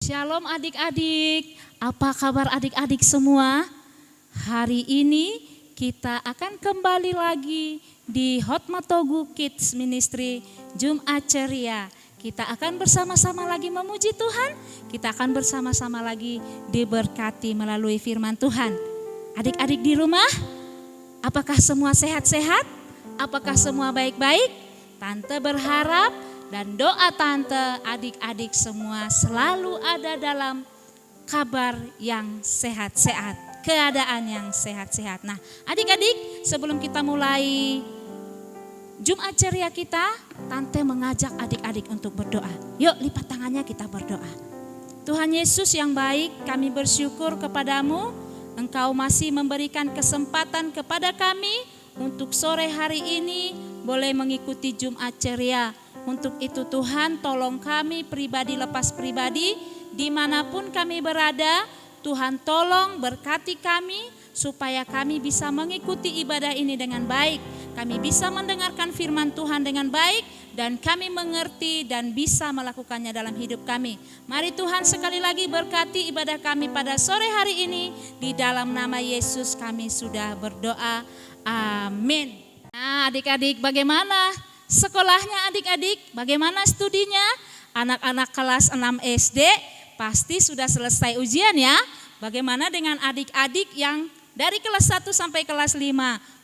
Shalom adik-adik, apa kabar adik-adik semua? Hari ini kita akan kembali lagi di Hotmatogu Kids Ministry Jumat Ceria. Kita akan bersama-sama lagi memuji Tuhan, kita akan bersama-sama lagi diberkati melalui firman Tuhan. Adik-adik di rumah, apakah semua sehat-sehat? Apakah semua baik-baik? Tante berharap dan doa tante adik-adik semua selalu ada dalam kabar yang sehat-sehat, keadaan yang sehat-sehat. Nah adik-adik, sebelum kita mulai Jumat Ceria kita, tante mengajak adik-adik untuk berdoa. Yuk lipat tangannya, kita berdoa. Tuhan Yesus yang baik, kami bersyukur kepadamu, Engkau masih memberikan kesempatan kepada kami untuk sore hari ini boleh mengikuti Jumat Ceria. Untuk itu Tuhan, tolong kami pribadi lepas pribadi, dimanapun kami berada, Tuhan tolong berkati kami supaya kami bisa mengikuti ibadah ini dengan baik. Kami bisa mendengarkan firman Tuhan dengan baik dan kami mengerti dan bisa melakukannya dalam hidup kami. Mari Tuhan sekali lagi berkati ibadah kami pada sore hari ini. Di dalam nama Yesus kami sudah berdoa. Amin. Nah adik-adik, bagaimana sekolahnya adik-adik? Bagaimana studinya? Anak-anak kelas 6 SD pasti sudah selesai ujian ya. Bagaimana dengan adik-adik yang dari kelas 1 sampai kelas 5?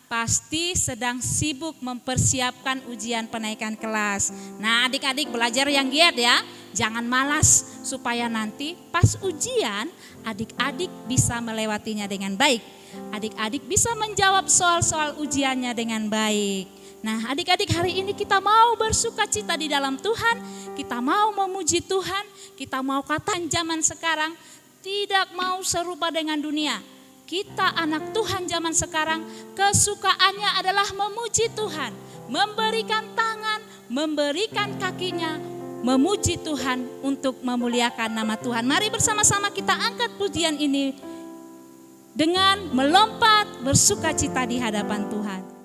Pasti sedang sibuk mempersiapkan ujian penaikan kelas. Nah adik-adik belajar yang giat ya. Jangan malas supaya nanti pas ujian adik-adik bisa melewatinya dengan baik. Adik-adik bisa menjawab soal-soal ujiannya dengan baik. Nah adik-adik, hari ini kita mau bersuka cita di dalam Tuhan. Kita mau memuji Tuhan. Kita mau kata zaman sekarang tidak mau serupa dengan dunia. Kita anak Tuhan zaman sekarang kesukaannya adalah memuji Tuhan. Memberikan tangan, memberikan kakinya, memuji Tuhan untuk memuliakan nama Tuhan. Mari bersama-sama kita angkat pujian ini dengan melompat bersuka cita di hadapan Tuhan.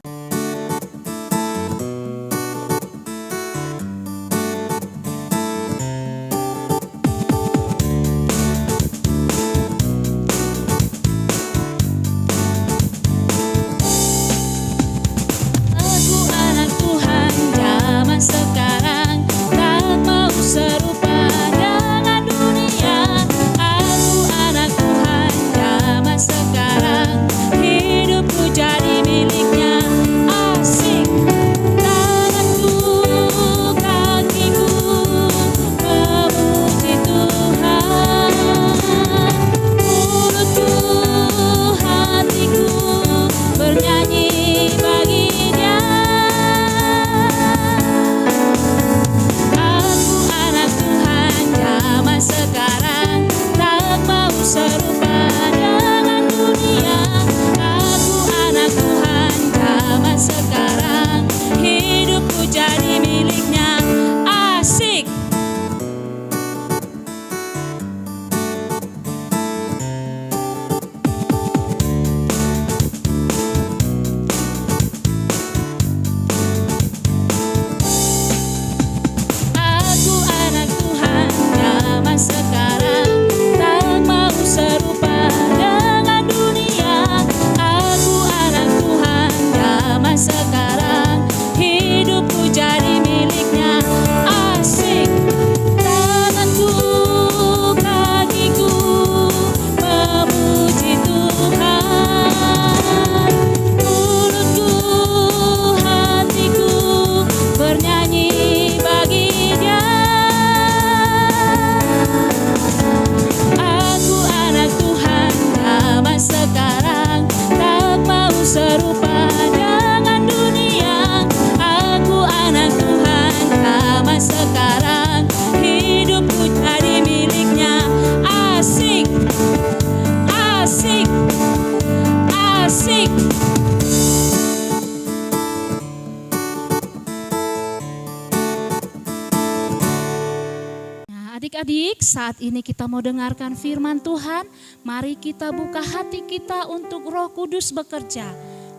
Adik-adik, saat ini kita mau dengarkan firman Tuhan. Mari kita buka hati kita untuk Roh Kudus bekerja.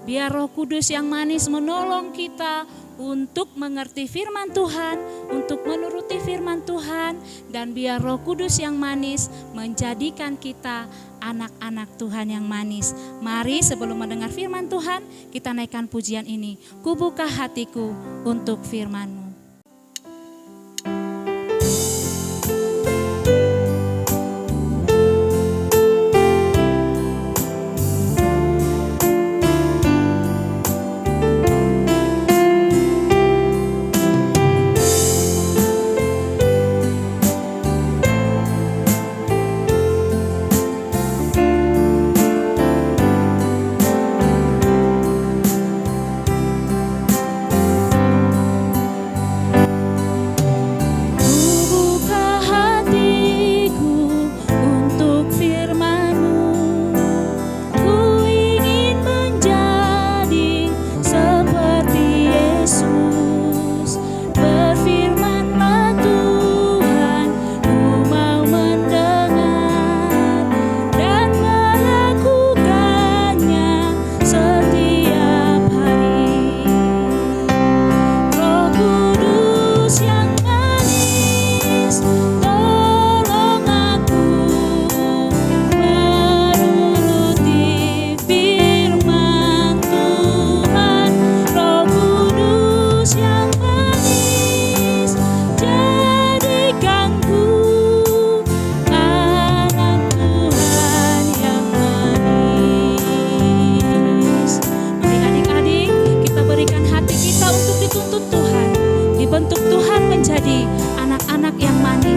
Biar Roh Kudus yang manis menolong kita untuk mengerti firman Tuhan, untuk menuruti firman Tuhan, dan biar Roh Kudus yang manis menjadikan kita anak-anak Tuhan yang manis. Mari sebelum mendengar firman Tuhan, kita naikkan pujian ini. Kubuka hatiku untuk firman-Mu.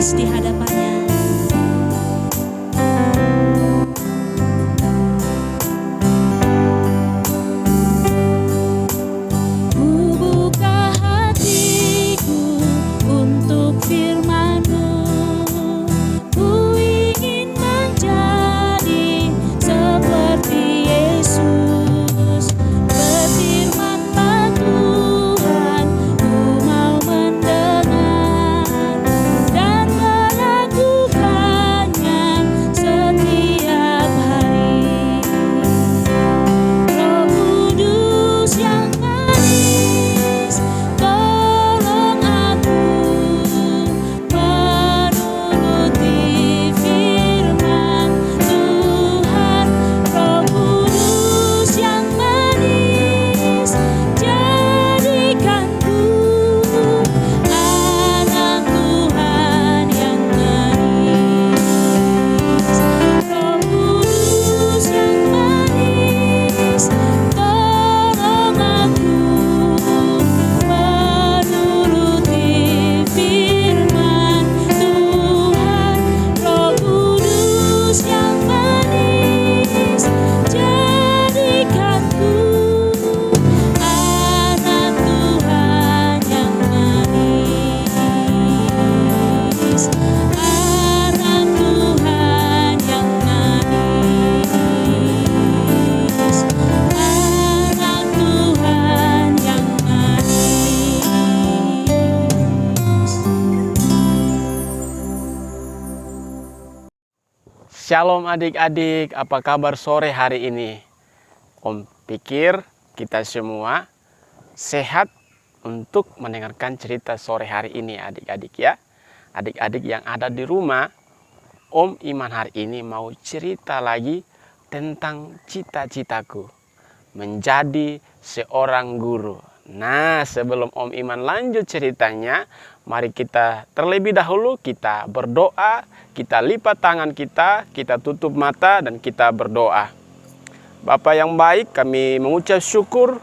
Di hadapannya. Shalom adik-adik, apa kabar sore hari ini? Om pikir kita semua sehat untuk mendengarkan cerita sore hari ini adik-adik ya. Adik-adik yang ada di rumah, Om Iman hari ini mau cerita lagi tentang cita-citaku menjadi seorang guru. Nah, sebelum Om Iman lanjut ceritanya, mari kita terlebih dahulu kita berdoa, kita lipat tangan kita tutup mata dan kita berdoa. Bapa yang baik, kami mengucap syukur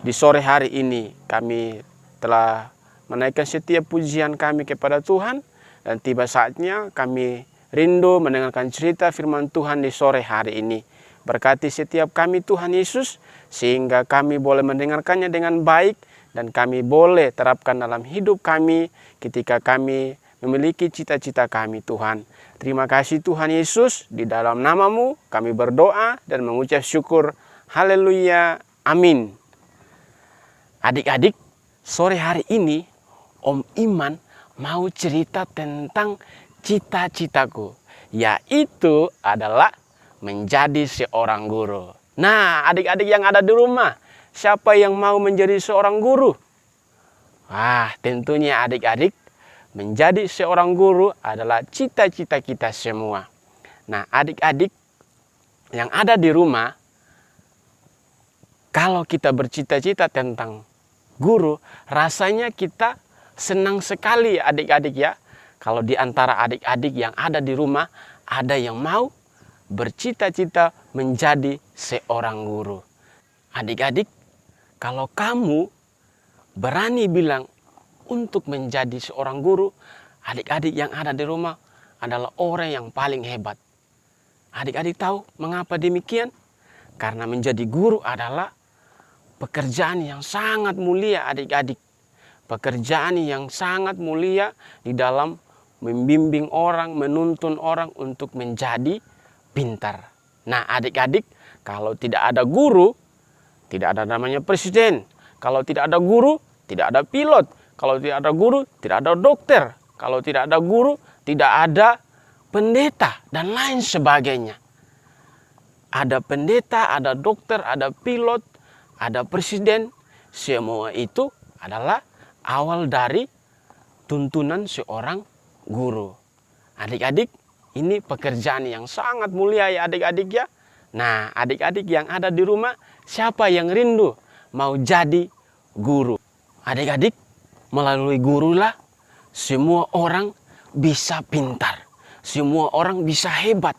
di sore hari ini. Kami telah menaikkan setiap pujian kami kepada Tuhan dan tiba saatnya kami rindu mendengarkan cerita firman Tuhan di sore hari ini. Berkati setiap kami Tuhan Yesus, sehingga kami boleh mendengarkannya dengan baik dan kami boleh terapkan dalam hidup kami ketika kami memiliki cita-cita kami Tuhan. Terima kasih Tuhan Yesus, di dalam nama-Mu kami berdoa dan mengucap syukur. Haleluya, amin. Adik-adik, sore hari ini Om Iman mau cerita tentang cita-citaku, yaitu adalah menjadi seorang guru. Nah, adik-adik yang ada di rumah, siapa yang mau menjadi seorang guru? Wah, tentunya adik-adik, menjadi seorang guru adalah cita-cita kita semua. Nah, adik-adik yang ada di rumah, kalau kita bercita-cita tentang guru, rasanya kita senang sekali adik-adik ya. Kalau di antara adik-adik yang ada di rumah, ada yang mau bercita-cita menjadi seorang guru. Adik-adik, kalau kamu berani bilang untuk menjadi seorang guru, adik-adik yang ada di rumah adalah orang yang paling hebat. Adik-adik tahu mengapa demikian? Karena menjadi guru adalah pekerjaan yang sangat mulia adik-adik. Pekerjaan yang sangat mulia di dalam membimbing orang, menuntun orang untuk menjadi pintar. Nah adik-adik, kalau tidak ada guru, tidak ada namanya presiden. Kalau tidak ada guru, tidak ada pilot. Kalau tidak ada guru, tidak ada dokter. Kalau tidak ada guru, tidak ada pendeta dan lain sebagainya. Ada pendeta, ada dokter, ada pilot, ada presiden. Semua itu adalah awal dari tuntunan seorang guru. Adik-adik, ini pekerjaan yang sangat mulia ya adik-adik ya. Nah, adik-adik yang ada di rumah, siapa yang rindu mau jadi guru? Adik-adik, melalui gurulah semua orang bisa pintar. Semua orang bisa hebat.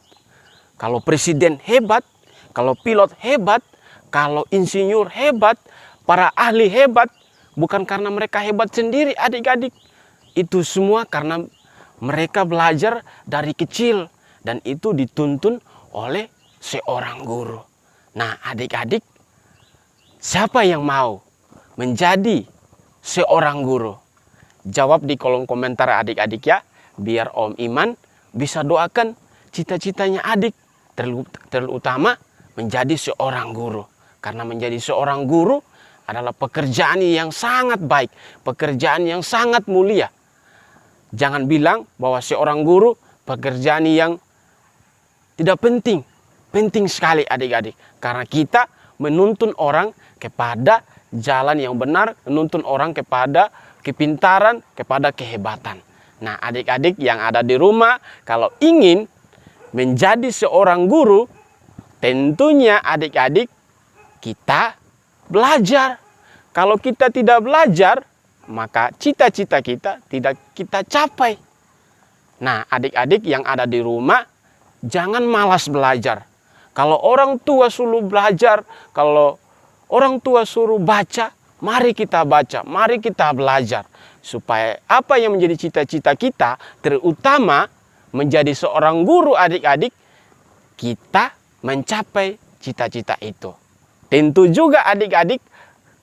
Kalau presiden hebat, kalau pilot hebat, kalau insinyur hebat, para ahli hebat, bukan karena mereka hebat sendiri adik-adik. Itu semua karena mereka belajar dari kecil dan itu dituntun oleh seorang guru. Nah adik-adik, siapa yang mau menjadi seorang guru? Jawab di kolom komentar adik-adik ya, biar Om Iman bisa doakan cita-citanya adik, terutama menjadi seorang guru. Karena menjadi seorang guru adalah pekerjaan yang sangat baik, pekerjaan yang sangat mulia. Jangan bilang bahwa seorang guru pekerjaan yang tidak penting. Penting sekali adik-adik. Karena kita menuntun orang kepada jalan yang benar, menuntun orang kepada kepintaran, kepada kehebatan. Nah adik-adik yang ada di rumah, kalau ingin menjadi seorang guru, tentunya adik-adik kita belajar. Kalau kita tidak belajar, maka cita-cita kita tidak kita capai. Nah adik-adik yang ada di rumah, jangan malas belajar. Kalau orang tua suruh belajar, kalau orang tua suruh baca, mari kita baca, mari kita belajar. Supaya apa yang menjadi cita-cita kita, terutama menjadi seorang guru adik-adik, kita mencapai cita-cita itu. Tentu juga adik-adik,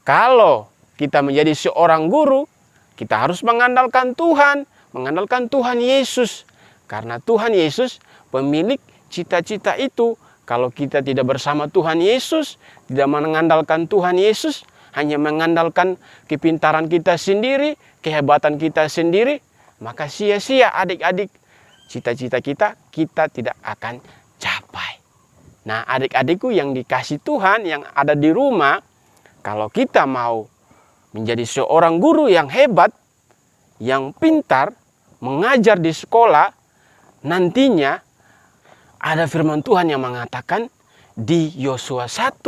kalau kita menjadi seorang guru, kita harus mengandalkan Tuhan Yesus. Karena Tuhan Yesus pemilik cita-cita itu. Kalau kita tidak bersama Tuhan Yesus, tidak mengandalkan Tuhan Yesus, hanya mengandalkan kepintaran kita sendiri, kehebatan kita sendiri, maka sia-sia adik-adik. Cita-cita kita tidak akan capai. Nah adik-adikku yang dikasih Tuhan, yang ada di rumah, kalau kita mau menjadi seorang guru yang hebat, yang pintar, mengajar di sekolah, nantinya ada firman Tuhan yang mengatakan di Yosua 1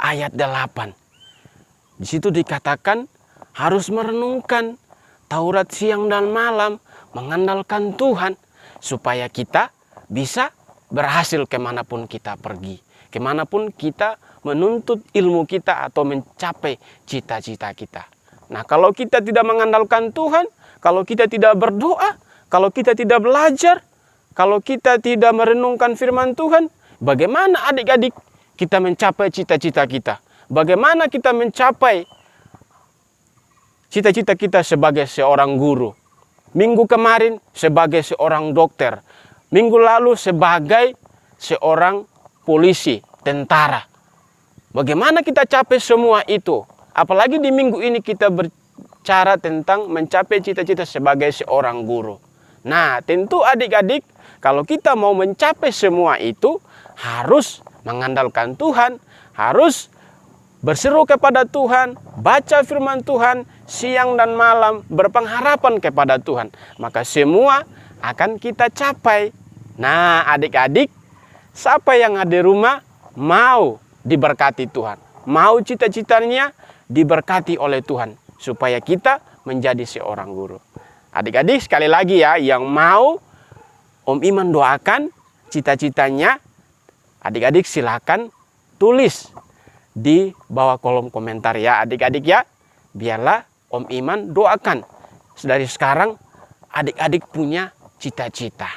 ayat 8. Di situ dikatakan harus merenungkan Taurat siang dan malam, mengandalkan Tuhan, supaya kita bisa berhasil kemanapun kita pergi. Kemanapun kita menuntut ilmu kita atau mencapai cita-cita kita. Nah kalau kita tidak mengandalkan Tuhan, kalau kita tidak berdoa, kalau kita tidak belajar, kalau kita tidak merenungkan firman Tuhan, bagaimana adik-adik kita mencapai cita-cita kita? Bagaimana kita mencapai cita-cita kita sebagai seorang guru? Minggu kemarin sebagai seorang dokter. Minggu lalu sebagai seorang polisi, tentara. Bagaimana kita capai semua itu? Apalagi di minggu ini kita berbicara tentang mencapai cita-cita sebagai seorang guru. Nah, tentu adik-adik, kalau kita mau mencapai semua itu, harus mengandalkan Tuhan, harus berseru kepada Tuhan, baca firman Tuhan, siang dan malam berpengharapan kepada Tuhan, maka semua akan kita capai. Nah, adik-adik, siapa yang ada di rumah mau diberkati Tuhan, mau cita-citanya diberkati oleh Tuhan, supaya kita menjadi seorang guru. Adik-adik, sekali lagi ya, yang mau Om Iman doakan cita-citanya, adik-adik silakan tulis di bawah kolom komentar ya adik-adik ya. Biarlah Om Iman doakan dari sekarang adik-adik punya cita-cita.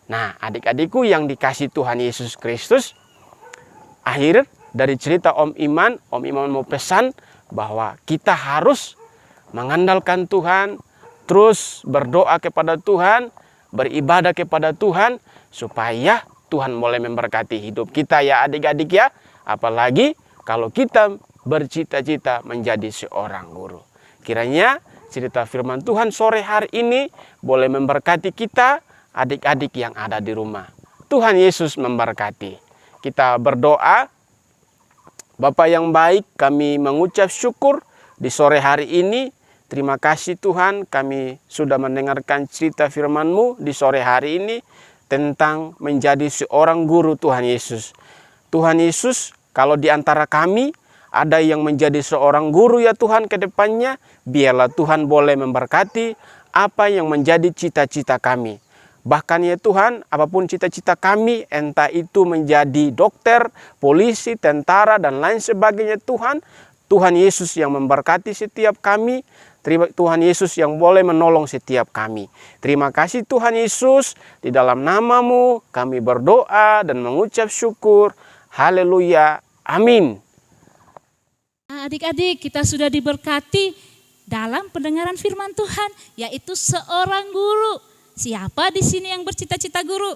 Nah, adik-adikku yang dikasih Tuhan Yesus Kristus, akhir dari cerita Om Iman mau pesan bahwa kita harus mengandalkan Tuhan, terus berdoa kepada Tuhan, beribadah kepada Tuhan, supaya Tuhan boleh memberkati hidup kita ya adik-adik ya. Apalagi kalau kita bercita-cita menjadi seorang guru. Kiranya cerita firman Tuhan sore hari ini boleh memberkati kita, adik-adik yang ada di rumah. Tuhan Yesus memberkati. Kita berdoa. Bapa yang baik, kami mengucap syukur di sore hari ini. Terima kasih Tuhan, kami sudah mendengarkan cerita firman-Mu di sore hari ini tentang menjadi seorang guru Tuhan Yesus. Tuhan Yesus, kalau di antara kami ada yang menjadi seorang guru ya Tuhan ke depannya, biarlah Tuhan boleh memberkati apa yang menjadi cita-cita kami. Bahkan ya Tuhan, apapun cita-cita kami, entah itu menjadi dokter, polisi, tentara, dan lain sebagainya Tuhan, Tuhan Yesus yang memberkati setiap kami, Tuhan Yesus yang boleh menolong setiap kami. Terima kasih Tuhan Yesus, di dalam nama-Mu kami berdoa dan mengucap syukur. Haleluya, amin. Adik-adik, kita sudah diberkati dalam pendengaran firman Tuhan, yaitu seorang guru. Siapa di sini yang bercita-cita guru?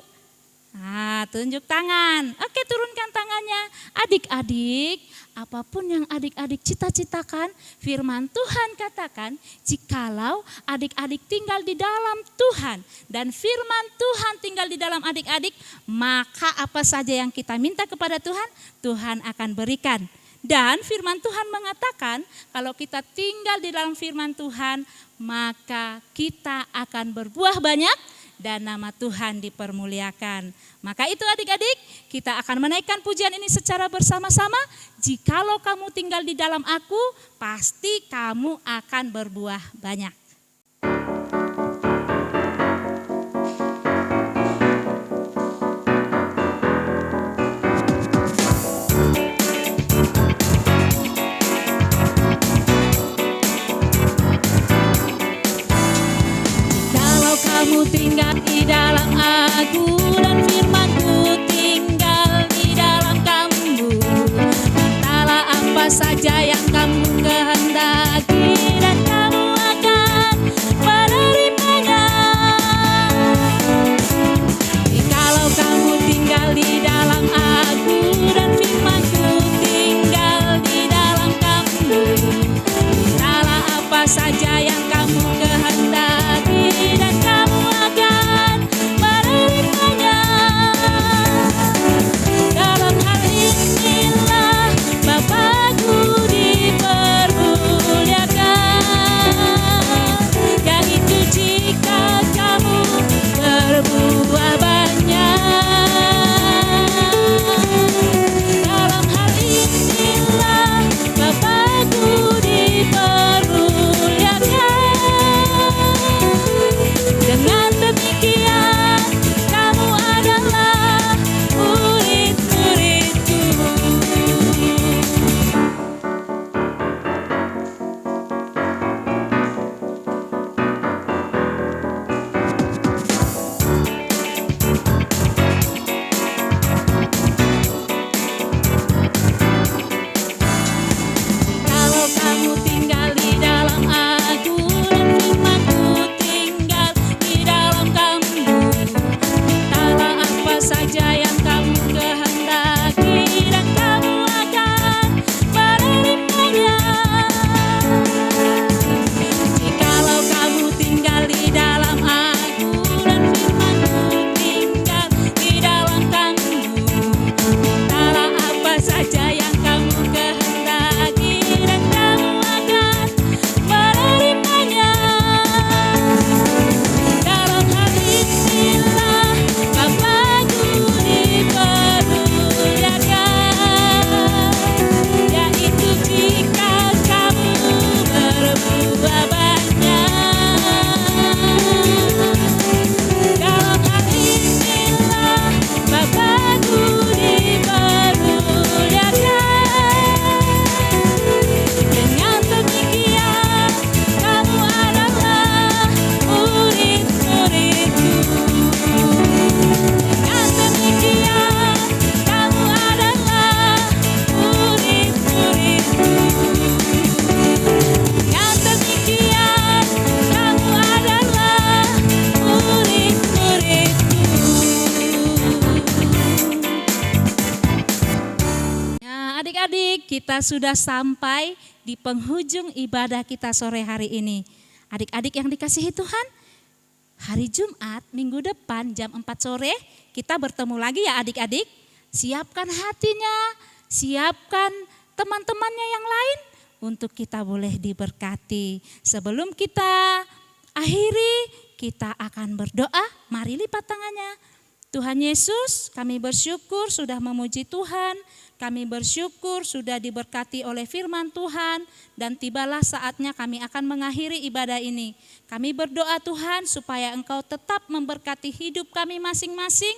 Nah, tunjuk tangan. Oke, turunkan tangannya. Adik-adik, apapun yang adik-adik cita-citakan, firman Tuhan katakan, jikalau adik-adik tinggal di dalam Tuhan dan firman Tuhan tinggal di dalam adik-adik, maka apa saja yang kita minta kepada Tuhan, Tuhan akan berikan. Dan firman Tuhan mengatakan, kalau kita tinggal di dalam firman Tuhan, maka kita akan berbuah banyak dan nama Tuhan dipermuliakan. Maka itu adik-adik, kita akan menaikkan pujian ini secara bersama-sama. Jikalau kamu tinggal di dalam aku, pasti kamu akan berbuah banyak. Kamu tinggal di dalam aku dan firman-Ku tinggal di dalam kamu. Mintalah apa saja yang kamu kehendaki dan kamu akan adik-adik, kita sudah sampai di penghujung ibadah kita sore hari ini. Adik-adik yang dikasihi Tuhan, hari Jumat minggu depan jam 4 sore kita bertemu lagi ya adik-adik. Siapkan hatinya, siapkan teman-temannya yang lain untuk kita boleh diberkati. Sebelum kita akhiri, kita akan berdoa. Mari lipat tangannya. Tuhan Yesus, kami bersyukur sudah memuji Tuhan, kami bersyukur sudah diberkati oleh firman Tuhan, dan tibalah saatnya kami akan mengakhiri ibadah ini. Kami berdoa Tuhan supaya Engkau tetap memberkati hidup kami masing-masing.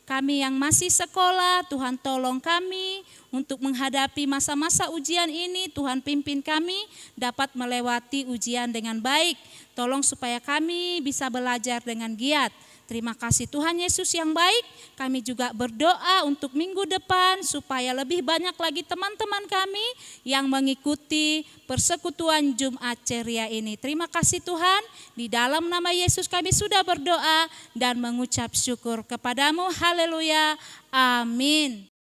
Kami yang masih sekolah, Tuhan tolong kami untuk menghadapi masa-masa ujian ini. Tuhan pimpin kami dapat melewati ujian dengan baik. Tolong supaya kami bisa belajar dengan giat. Terima kasih Tuhan Yesus yang baik. Kami juga berdoa untuk minggu depan supaya lebih banyak lagi teman-teman kami yang mengikuti persekutuan Jumat Ceria ini. Terima kasih Tuhan. Di dalam nama Yesus kami sudah berdoa dan mengucap syukur kepadamu. Haleluya. Amin.